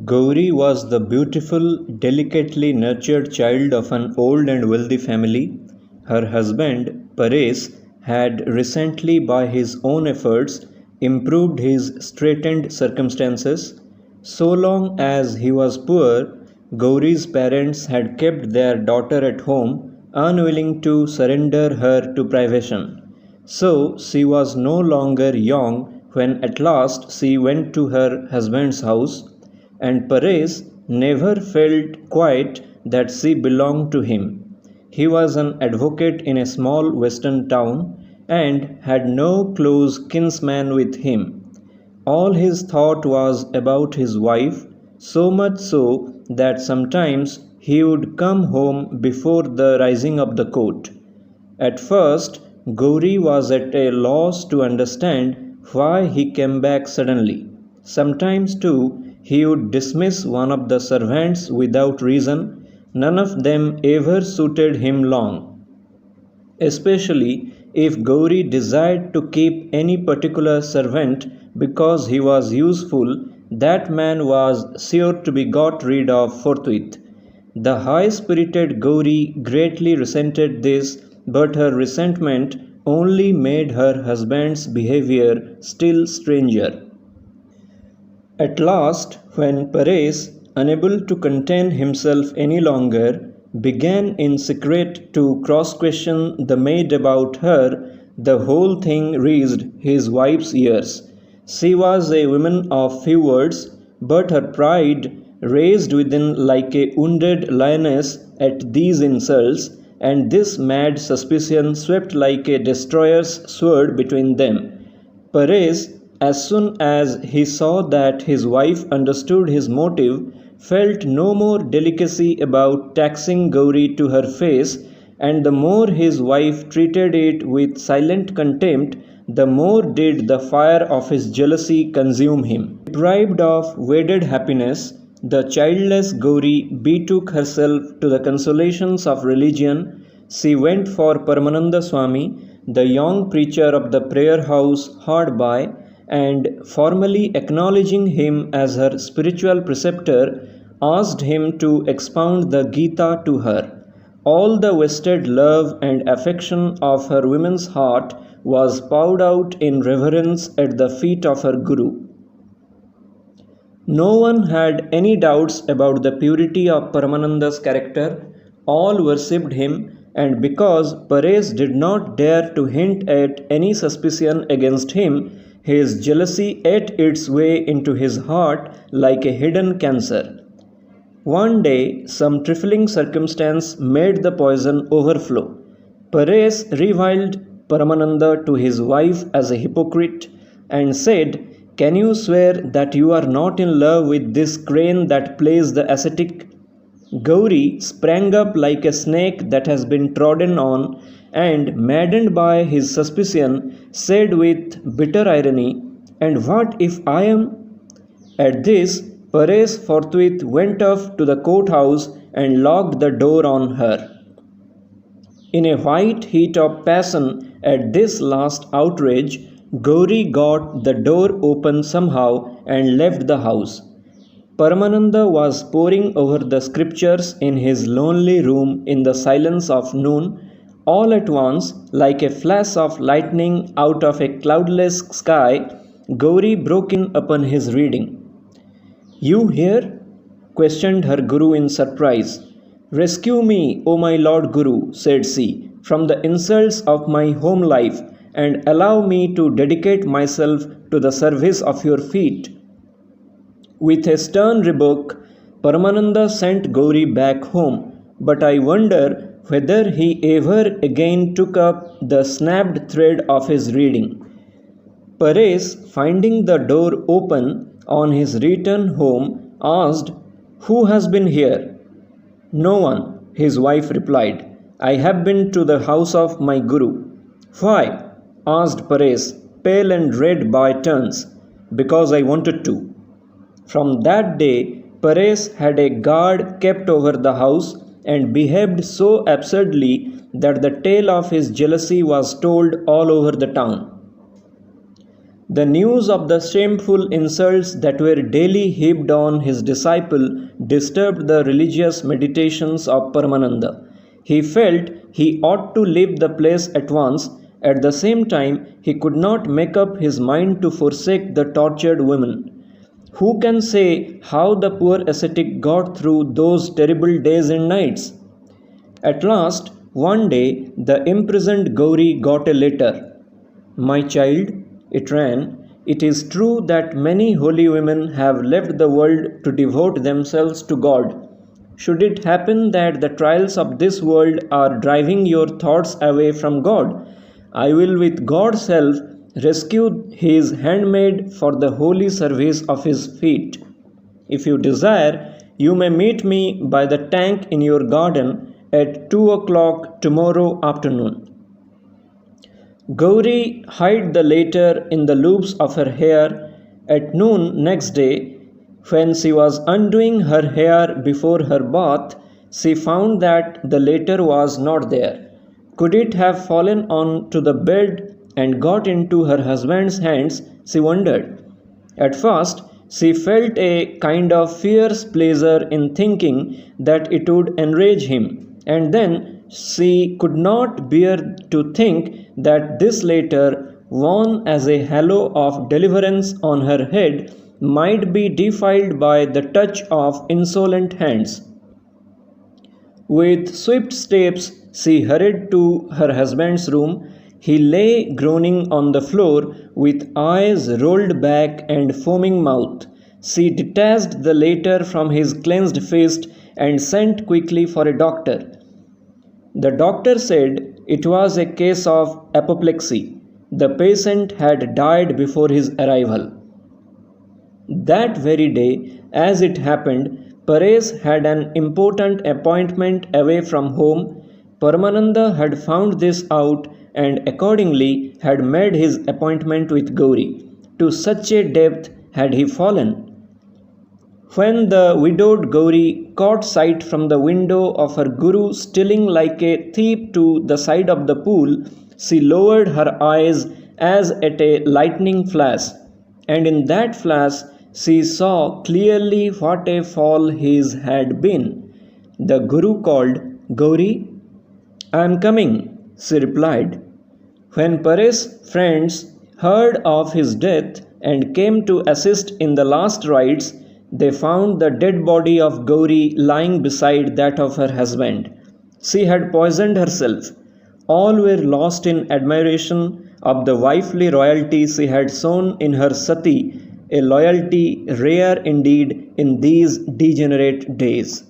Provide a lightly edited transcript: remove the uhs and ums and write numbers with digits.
Gauri was the beautiful, delicately nurtured child of an old and wealthy family. Her husband, Pares, had recently, by his own efforts, improved his straitened circumstances. So long as he was poor, Gauri's parents had kept their daughter at home, unwilling to surrender her to privation. So she was no longer young when at last she went to her husband's house, and Pares never felt quite that she belonged to him. He was an advocate in a small western town and had no close kinsman with him. All his thought was about his wife, so much so that sometimes he would come home before the rising of the court. At first, Gauri was at a loss to understand why he came back suddenly. Sometimes, too, he would dismiss one of the servants without reason. None of them ever suited him long, especially if Gauri desired to keep any particular servant because he was useful. That man was sure to be got rid of forthwith. The high spirited Gauri greatly resented this, but her resentment only made her husband's behavior still stranger. At last, when Pares, unable to contain himself any longer, began in secret to cross question the maid about her, the whole thing reached his wife's ears. She was a woman of few words, but her pride raised within like a wounded lioness at these insults, and this mad suspicion swept like a destroyer's sword between them. Pares, as soon as he saw that his wife understood his motive, felt no more delicacy about taxing Gauri to her face, and the more his wife treated it with silent contempt, the more did the fire of his jealousy consume him. Deprived of wedded happiness, the childless Gauri betook herself to the consolations of religion. She went for Paramananda Swami, the young preacher of the prayer house hard by, and formally acknowledging him as her spiritual preceptor, asked him to expound the Gita to her. All the wasted love and affection of her woman's heart was poured out in reverence at the feet of her Guru. No one had any doubts about the purity of Paramananda's character. All worshipped him, and because Pares did not dare to hint at any suspicion against him, his jealousy ate its way into his heart like a hidden cancer. One day, some trifling circumstance made the poison overflow. Pares reviled Paramananda to his wife as a hypocrite and said, "Can you swear that you are not in love with this crane that plays the ascetic?" Gauri sprang up like a snake that has been trodden on, and, maddened by his suspicion, said with bitter irony, "And what if I am?" At this, Pares forthwith went off to the courthouse and locked the door on her. In a white heat of passion at this last outrage, Gauri got the door open somehow and left the house. Paramananda was poring over the scriptures in his lonely room in the silence of noon. All at once, like a flash of lightning out of a cloudless sky, Gauri broke in upon his reading. "You here?" questioned her Guru in surprise. "Rescue me, O my Lord Guru," said she, "from the insults of my home life, and allow me to dedicate myself to the service of your feet." With a stern rebuke, Paramananda sent Gauri back home, but I wonder whether he ever again took up the snapped thread of his reading. Pares, finding the door open on his return home, asked, "Who has been here?" "No one," his wife replied. "I have been to the house of my Guru." "Why?" asked Pares, pale and red by turns. "Because I wanted to." From that day, Pares had a guard kept over the house and behaved so absurdly that the tale of his jealousy was told all over the town. The news of the shameful insults that were daily heaped on his disciple disturbed the religious meditations of Paramananda. He felt he ought to leave the place at once. At the same time, he could not make up his mind to forsake the tortured women. Who can say how the poor ascetic got through those terrible days and nights? At last, one day, the imprisoned Gauri got a letter. My child, it ran, it is true that many holy women have left the world to devote themselves to God. Should it happen that the trials of this world are driving your thoughts away from God, I will with God's help rescue his handmaid for the holy service of his feet. If you desire, you may meet me by the tank in your garden at 2 o'clock tomorrow afternoon. Gauri hid the letter in the loops of her hair. At noon next day, when she was undoing her hair before her bath, she found that the letter was not there. Could it have fallen on to the bed and got into her husband's hands? She wondered. At first, she felt a kind of fierce pleasure in thinking that it would enrage him, and then she could not bear to think that this letter, worn as a halo of deliverance on her head, might be defiled by the touch of insolent hands. With swift steps, she hurried to her husband's room. He lay groaning on the floor with eyes rolled back and foaming mouth. She detached the letter from his clenched fist and sent quickly for a doctor. The doctor said it was a case of apoplexy. The patient had died before his arrival. That very day, as it happened, Paresh had an important appointment away from home. Paramananda had found this out and accordingly had made his appointment with Gauri. To such a depth had he fallen. When the widowed Gauri caught sight from the window of her Guru stealing like a thief to the side of the pool, she lowered her eyes as at a lightning flash, and in that flash she saw clearly what a fall his had been. The Guru called, Gauri, I am coming, she replied. When Paresh's friends heard of his death and came to assist in the last rites, they found the dead body of Gauri lying beside that of her husband. She had poisoned herself. All were lost in admiration of the wifely loyalty she had shown in her sati, a loyalty rare indeed in these degenerate days.